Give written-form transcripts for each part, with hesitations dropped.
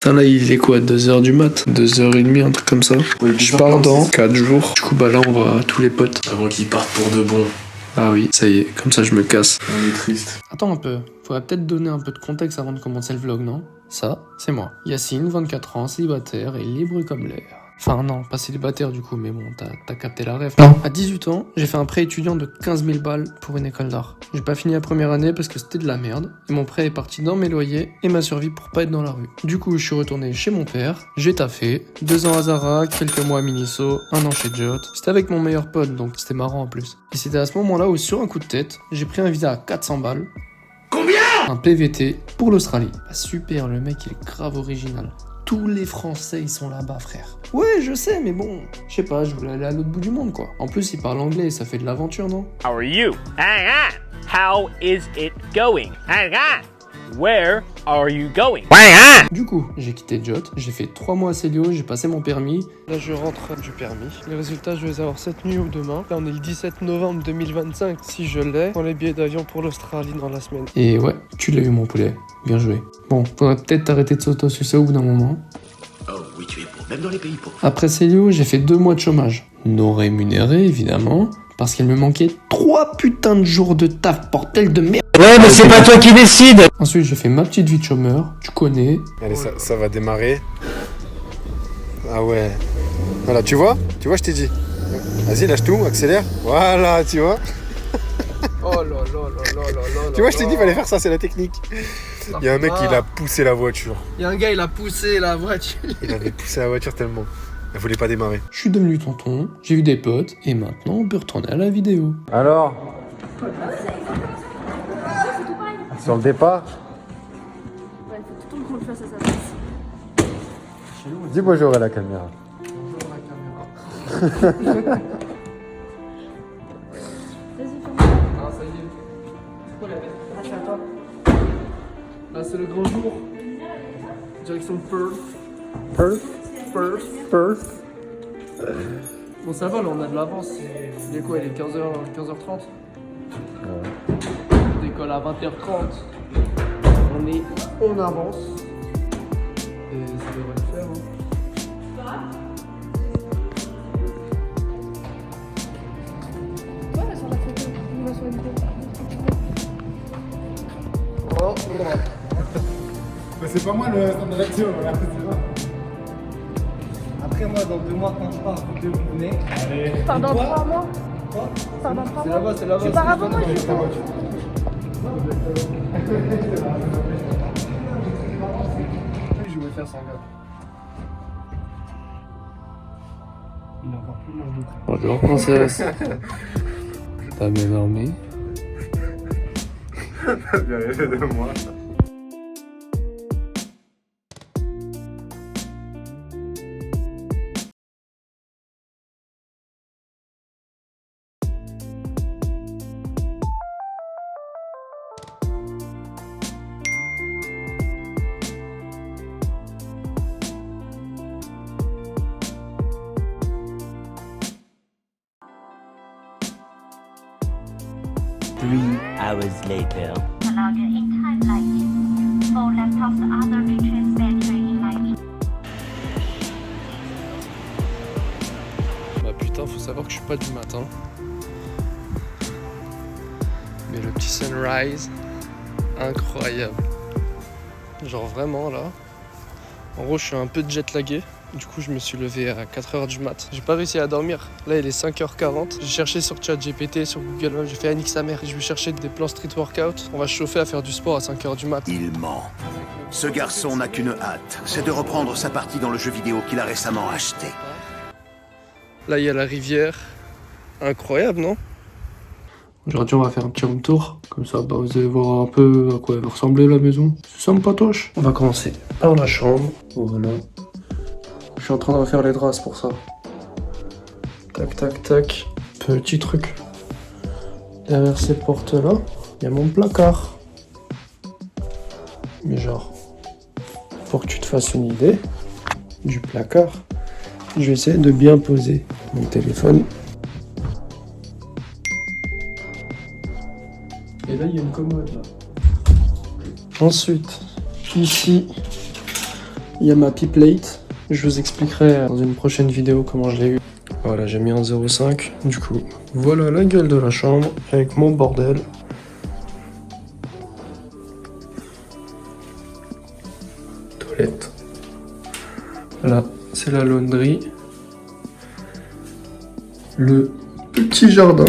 Putain, là, il est quoi, 2h du mat? 2h30, un truc comme ça. Oui, je pars dans 4 jours. Du coup, bah là, on voit tous les potes. Avant qu'ils partent pour de bon. Ah oui, ça y est, comme ça, je me casse. On est triste. Attends un peu, faudrait peut-être donner un peu de contexte avant de commencer le vlog, non? Ça, c'est moi. Yacine, 24 ans, célibataire et libre comme l'air. Enfin non, pas célibataire du coup, mais bon, t'as capté la ref. Non. À 18 ans, j'ai fait un prêt étudiant de 15 000 balles pour une école d'art. J'ai pas fini la première année parce que c'était de la merde, et mon prêt est parti dans mes loyers et m'a servi pour pas être dans la rue. Du coup, je suis retourné chez mon père, j'ai taffé, 2 ans à Zara, quelques mois à Miniso, 1 an chez Jot. C'était avec mon meilleur pote, donc c'était marrant en plus. Et c'était à ce moment-là où, sur un coup de tête, j'ai pris un visa à 400 balles. Combien? Un PVT pour l'Australie. Ah, super, le mec il est grave original. Tous les Français, ils sont là-bas, frère. Ouais, je sais, mais bon, je sais pas, je voulais aller à l'autre bout du monde, quoi. En plus, il parle anglais et ça fait de l'aventure, non? How are you? How is it going? Where are you going? Du coup, j'ai quitté Jot, j'ai fait 3 mois à Célio, j'ai passé mon permis. Là, je rentre du permis. Les résultats, je vais les avoir cette nuit ou demain. Là, on est le 17 novembre 2025. Si je l'ai, prends les billets d'avion pour l'Australie dans la semaine. Et ouais, tu l'as eu, mon poulet. Bien joué. Bon, faudrait peut-être arrêter de s'auto-sucer au bout d'un moment. Oh oui, tu es pauvre, même dans les pays pauvres. Après Célio, j'ai fait 2 mois de chômage. Non rémunéré, évidemment, parce qu'il me manquait 3 putains de jours de taf, bordel de merde. Ouais, mais c'est pas toi qui décide. Ensuite, j'ai fait ma petite vie de chômeur, tu connais. Allez, ça va démarrer. Ah ouais. Voilà, tu vois, je t'ai dit. Vas-y, lâche tout, accélère. Voilà, tu vois. Oh là là là là là là. Tu vois, je t'ai dit, fallait faire ça, c'est la technique. Il y a un mec, il a poussé la voiture. Il y a un gars, il a poussé la voiture. Il avait poussé la voiture tellement. Elle voulait pas démarrer. Je suis devenu tonton, j'ai eu des potes, et maintenant on peut retourner à la vidéo. Alors sur le départ. Ouais, faut tout le temps qu'on le fasse à sa place. Dis bonjour à la caméra. Bonjour la caméra. Vas-y, fais-moi. Ah, ça y est. C'est quoi la bête? Ah, c'est à toi. Là, c'est le grand jour. Direction Perth. Perth. Bon, ça va, là, on a de l'avance. Il est quoi? Il est 15h30. Ouais. On décolle à 20h30. On avance. Et ça devrait le faire, hein. Toi, là, sur la photo, on va sur la vidéo. Oh, Mais c'est pas moi le stand d'action, voilà, c'est ça. Après moi dans 2 mois quand je pars, faut que vous venez. Allez. Tu pars dans 3 mois? Quoi? Tu pars dans 3 C'est mois? là-bas, c'est là-bas. Tu pars avant moi, je suis pas. je voulais faire sans gars. Il est encore plus long. Bonjour, princesse. T'as bien dormi? Bien rêvé de moi. Hours later. Allowed in time lighting. For laptops other features better in lighting. Bah putain, faut savoir que je suis pas du matin. Mais le petit sunrise, incroyable. Genre vraiment là. En gros, je suis un peu jet lagué. Du coup, je me suis levé à 4h du mat. J'ai pas réussi à dormir. Là, il est 5h40. J'ai cherché sur ChatGPT, sur Google Maps. J'ai fait Annick sa mère. Je vais chercher des plans street workout. On va se chauffer à faire du sport à 5h du mat. Il ment. Ce garçon n'a qu'une hâte, c'est de reprendre sa partie dans le jeu vidéo qu'il a récemment acheté. Là, il y a la rivière. Incroyable, non? Aujourd'hui, on va faire un petit room tour. Comme ça, bah, vous allez voir un peu à quoi elle va ressembler la maison. C'est ça, mon patoche? On va commencer par la chambre. Voilà. Je suis en train de refaire les draps, c'est pour ça. Tac, tac, tac. Petit truc. Derrière ces portes-là, il y a mon placard. Mais genre, pour que tu te fasses une idée du placard, je vais essayer de bien poser mon téléphone. Et là, il y a une commode là. Ensuite, ici, Il y a ma P-plate. Je vous expliquerai dans une prochaine vidéo comment je l'ai eu. Voilà, j'ai mis un 0,5. Du coup, voilà la gueule de la chambre avec mon bordel. Toilette. Là, c'est la laundry. Le petit jardin.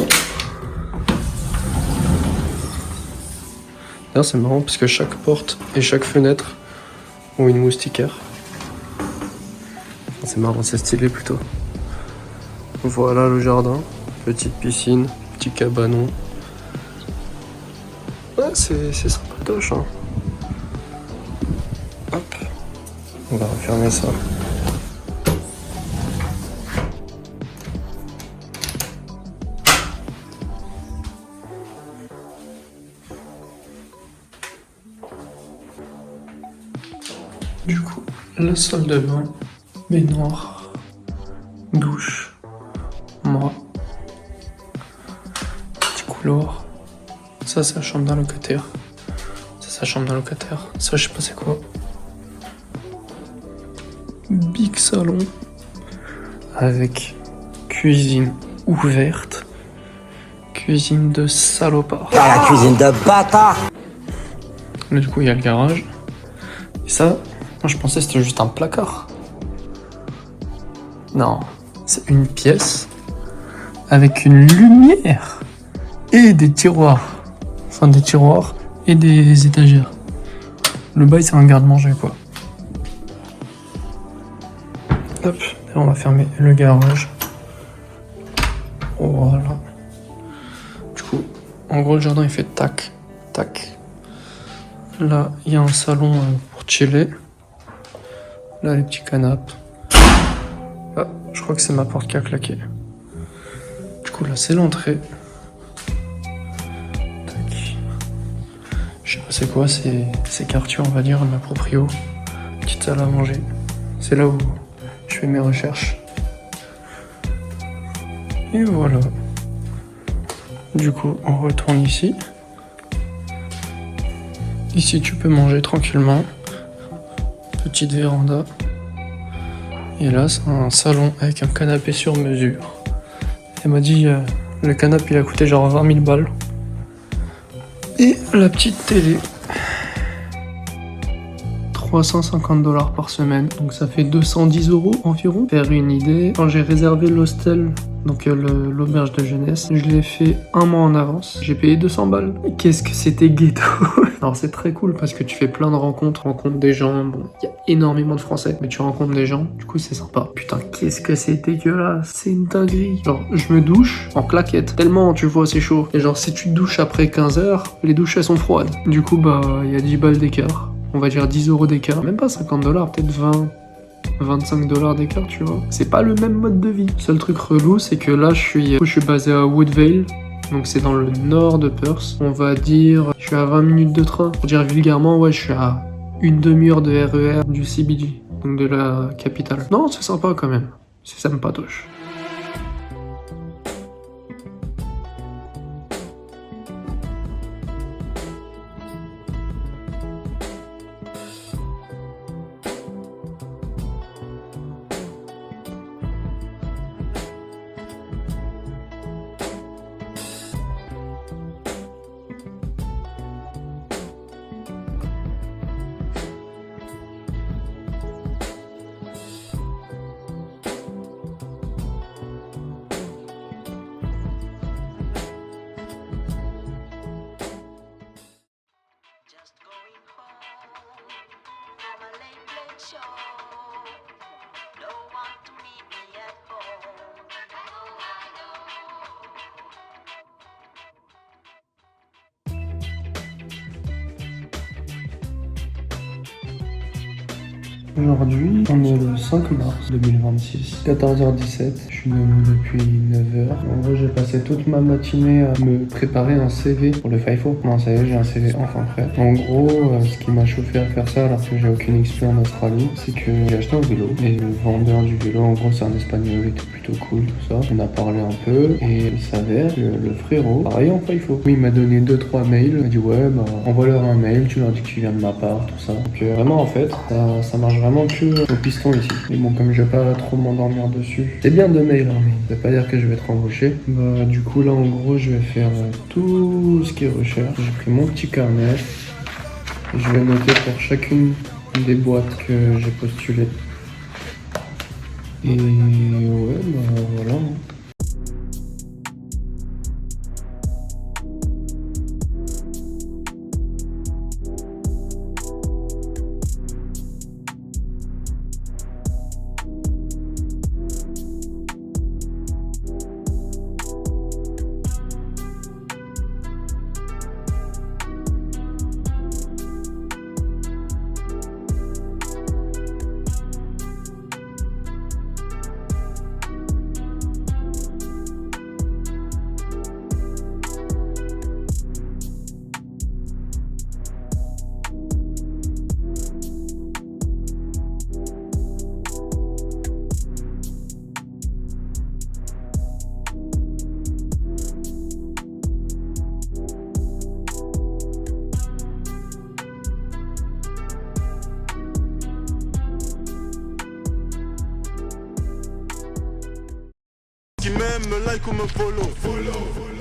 D'ailleurs, c'est marrant parce que chaque porte et chaque fenêtre ont une moustiquaire. C'est marrant, c'est stylé plutôt. Voilà le jardin. Petite piscine, petit cabanon. Ouais, c'est sympatoche, hein. Hop. On va refermer ça. Du coup, la salle de bain, baignoire, douche, moi, petit couloir. Ça, c'est la chambre d'un locataire. Ça, c'est la chambre d'un locataire. Ça, je sais pas c'est quoi. Big salon avec cuisine ouverte, cuisine de salopard. Ah, la cuisine de bâtard. Là, du coup, il y a le garage. Et ça, moi, je pensais que c'était juste un placard. Non, c'est une pièce avec une lumière et des tiroirs. Enfin, des tiroirs et des étagères. Le bail, c'est un garde-manger, quoi. Hop, et on va fermer le garage. Voilà. Du coup, en gros, le jardin, il fait tac, tac. Là, il y a un salon pour chiller. Là, les petits canapes. Ah, je crois que c'est ma porte qui a claqué. Du coup, là, c'est l'entrée. Tac. Je sais pas c'est quoi, c'est quartier, on va dire, ma proprio. Petite salle à manger. C'est là où je fais mes recherches. Et voilà. Du coup, on retourne ici. Ici, tu peux manger tranquillement. Petite véranda. Et là, c'est un salon avec un canapé sur mesure. Elle m'a dit, le canapé, il a coûté genre 20 000 balles. Et la petite télé. 350 $ par semaine, donc ça fait 210 € environ. Faire une idée, quand j'ai réservé l'hostel, donc l'auberge de jeunesse, je l'ai fait un mois en avance. J'ai payé 200 balles. Qu'est-ce que c'était ghetto. Alors c'est très cool parce que tu fais plein de rencontres des gens. Bon, il y a énormément de Français, mais tu rencontres des gens. Du coup, c'est sympa. Putain, qu'est-ce que c'est dégueulasse. C'est une dinguerie. Genre, je me douche en claquette. Tellement, tu vois, c'est chaud. Et genre, si tu te douches après 15 h, les douches, elles sont froides. Du coup, bah, il y a 10 balles d'écart. On va dire 10 € d'écart. Même pas 50 $, peut-être 20, 25 $ d'écart, tu vois. C'est pas le même mode de vie. Seul truc relou, c'est que là, je suis basé à Woodvale. Donc c'est dans le nord de Perth. On va dire, je suis à 20 minutes de train. Pour dire vulgairement, ouais, je suis à une demi-heure de RER du CBD. Donc de la capitale. Non, c'est sympa quand même. C'est sympatoche. Aujourd'hui, on est le 5 mars 2026, 14h17, je suis debout depuis 9h. En gros, j'ai passé toute ma matinée à me préparer un CV pour le FIFO. Non, ça y est, j'ai un CV enfin prêt. En gros, ce qui m'a chauffé à faire ça alors que j'ai aucune expérience en Australie, c'est que j'ai acheté un vélo. Et le vendeur du vélo, en gros, c'est un espagnol, il était plutôt cool, tout ça. On a parlé un peu et il s'avère que le frérot travaille en FIFO. Oui, il m'a donné 2-3 mails, il m'a dit ouais, bah envoie-leur un mail, tu leur dis que tu viens de ma part, tout ça. Donc vraiment, en fait, ça marche vraiment que au piston ici. Mais bon, comme je vais pas trop m'endormir dessus, c'est bien de mail, hein, mais ça veut pas dire que je vais être embauché. Bah, du coup, là, en gros, je vais faire tout ce qui est recherche. J'ai pris mon petit carnet. Je vais noter pour chacune des boîtes que j'ai postulées. Et ouais, bah voilà. Qui m'aime, me like ou me follow.